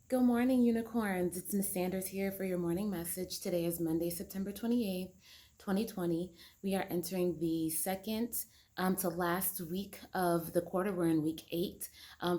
Good morning, unicorns. It's Miss Sanders here for your morning message. Today is Monday, September 28th, 2020. We are entering the second to last week of the quarter. We're in week 8.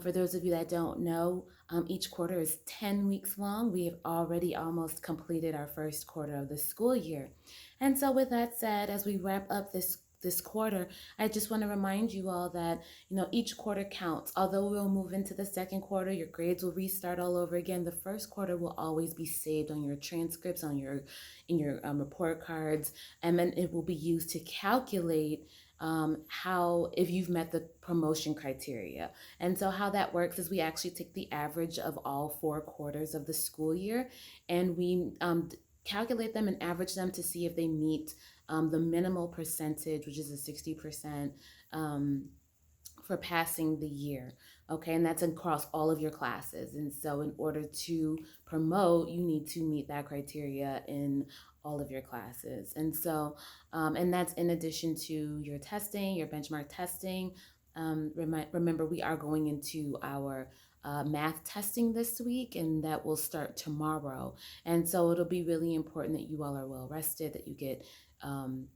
For those of you that don't know, each quarter is 10 weeks long. We have already almost completed our first quarter of the school year. And so, with that said, as we wrap up this quarter, I just want to remind you all that each quarter counts. Although we'll move into the second quarter, your grades will restart all over again. The first quarter will always be saved on your transcripts, on your in your report cards, and then it will be used to calculate how if you've met the promotion criteria. And so how that works is we actually take the average of all 4 quarters of the school year, and we calculate them and average them to see if they meet the minimal percentage, which is a 60%, for passing the year. Okay, and that's across all of your classes. And so, in order to promote, you need to meet that criteria in all of your classes. And so, and that's in addition to your testing, your benchmark testing. Remember, we are going into our math testing this week, and that will start tomorrow. And so it'll be really important that you all are well rested, that you get um,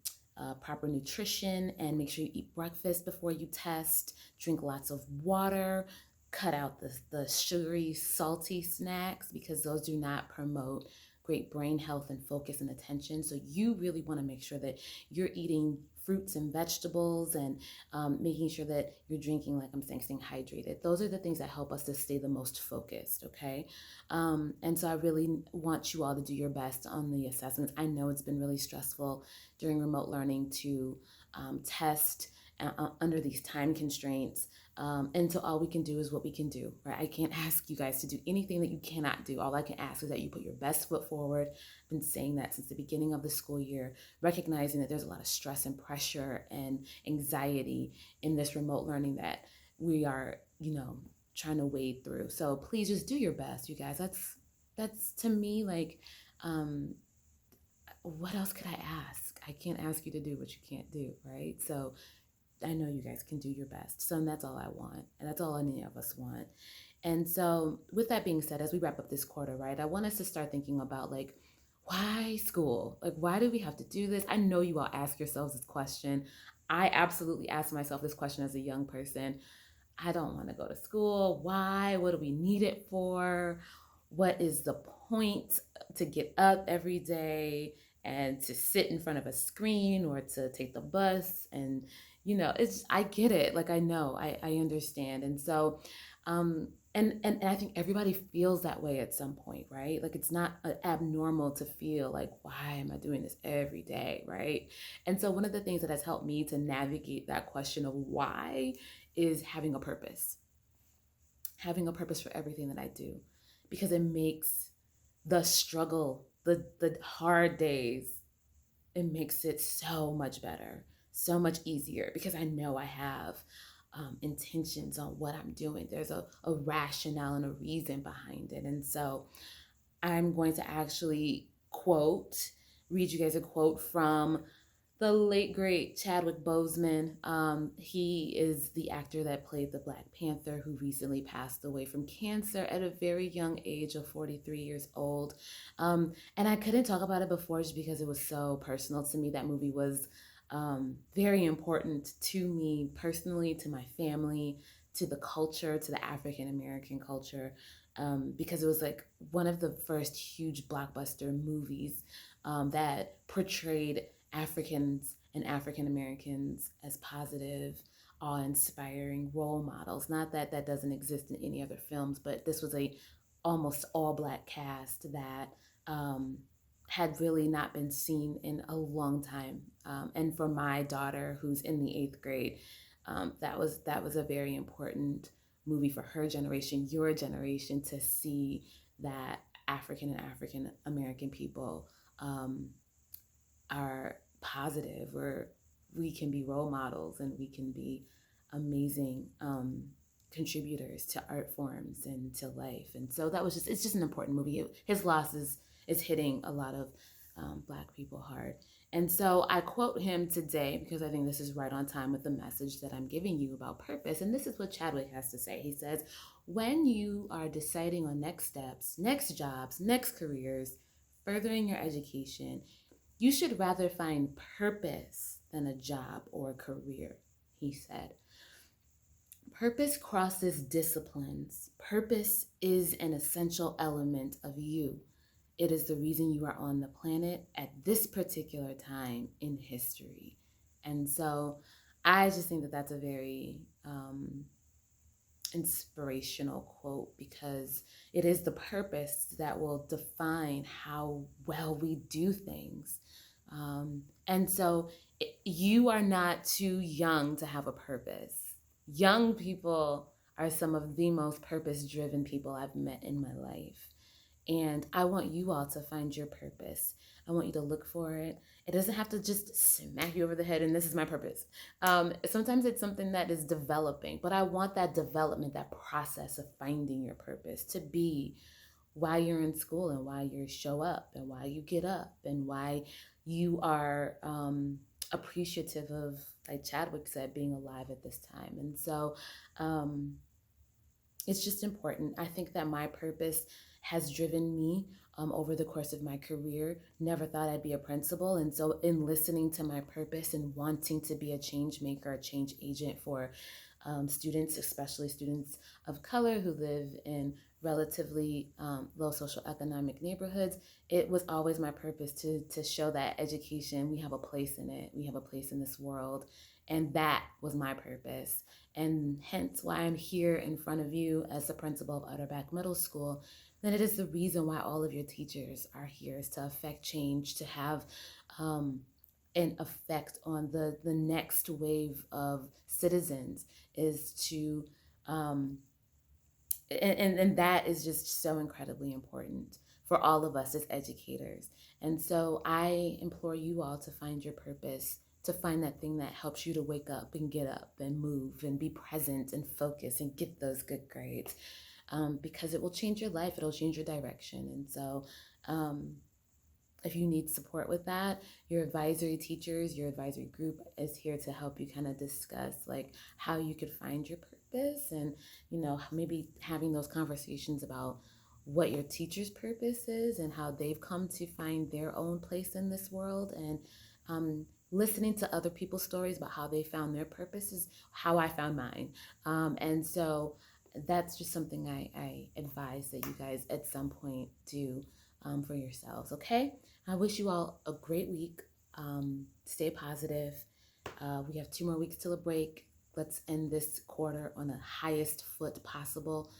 proper nutrition, and make sure you eat breakfast before you test, drink lots of water, cut out the sugary, salty snacks because those do not promote great brain health and focus and attention. So you really want to make sure that you're eating fruits and vegetables and making sure that you're drinking, like I'm saying, staying hydrated. Those are the things that help us to stay the most focused, okay? And so I really want you all to do your best on the assessments. I know it's been really stressful during remote learning to test under these time constraints. And so all we can do is what we can do, right? I can't ask you guys to do anything that you cannot do. All I can ask is that you put your best foot forward. I've been saying that since the beginning of the school year, recognizing that there's a lot of stress and pressure and anxiety in this remote learning that we are, trying to wade through. So please just do your best, you guys. That's to me like, um, what else could I ask? I can't ask you to do what you can't do, right? So I know you guys can do your best. So that's all I want. And that's all any of us want. And so, with that being said, as we wrap up this quarter, right, I want us to start thinking about like, why school? Like, why do we have to do this? I know you all ask yourselves this question. I absolutely asked myself this question as a young person. I don't want to go to school. Why? What do we need it for? What is the point to get up every day and to sit in front of a screen or to take the bus? And, it's, I get it. Like, I know, I understand. And so, and I think everybody feels that way at some point, right? Like, it's not abnormal to feel like, why am I doing this every day, right? And so, one of the things that has helped me to navigate that question of why is having a purpose for everything that I do, because it makes the struggle, the hard days, it makes it so much better, so much easier because I know I have intentions on what I'm doing. There's a rationale and a reason behind it. And so I'm going to actually read you guys a quote from the late great Chadwick Boseman. He is the actor that played the Black Panther, who recently passed away from cancer at a very young age of 43 years old. And I couldn't talk about it before just because it was so personal to me. That movie was very important to me personally, to my family, to the culture, to the African American culture, because it was like one of the first huge blockbuster movies that portrayed Africans and African Americans as positive, awe-inspiring role models. Not that that doesn't exist in any other films, but this was a almost all black cast that had really not been seen in a long time. And for my daughter, who's in the 8th grade, that was a very important movie for her generation, your generation, to see that African and African American people are positive, or we can be role models and we can be amazing contributors to art forms and to life. And so that was it's just an important movie. His loss is hitting a lot of black people hard. And so I quote him today because I think this is right on time with the message that I'm giving you about purpose. And this is what Chadwick has to say. He says, when you are deciding on next steps, next jobs, next careers, furthering your education, you should rather find purpose than a job or a career, he said. Purpose crosses disciplines. Purpose is an essential element of you. It is the reason you are on the planet at this particular time in history. And so I just think that that's a very inspirational quote because it is the purpose that will define how well we do things. And so you are not too young to have a purpose. Young people are some of the most purpose driven people I've met in my life. And I want you all to find your purpose. I want you to look for it. It doesn't have to just smack you over the head and this is my purpose. Sometimes it's something that is developing, but I want that development, that process of finding your purpose to be why you're in school and why you show up and why you get up and why you are appreciative of, like Chadwick said, being alive at this time. And so it's just important. I think that my purpose has driven me over the course of my career. Never thought I'd be a principal. And so in listening to my purpose and wanting to be a change maker, a change agent for students, especially students of color who live in relatively low social economic neighborhoods, it was always my purpose to show that education, we have a place in it. We have a place in this world. And that was my purpose. And hence why I'm here in front of you as the principal of Utterback Middle School. Then it is the reason why all of your teachers are here, is to affect change, to have an effect on the next wave of citizens, is to and that is just so incredibly important for all of us as educators. And so I implore you all to find your purpose, to find that thing that helps you to wake up and get up and move and be present and focus and get those good grades, because it will change your life. It'll change your direction. And so if you need support with that, your advisory teachers, your advisory group is here to help you kind of discuss like how you could find your purpose, and maybe having those conversations about what your teacher's purpose is and how they've come to find their own place in this world, and listening to other people's stories about how they found their purpose is how I found mine. And so that's just something I advise that you guys at some point do for yourselves, okay? I wish you all a great week. Stay positive. We have 2 more weeks till a break. Let's end this quarter on the highest foot possible.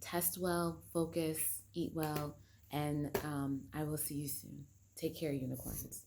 Test well, focus, eat well, and I will see you soon. Take care, unicorns.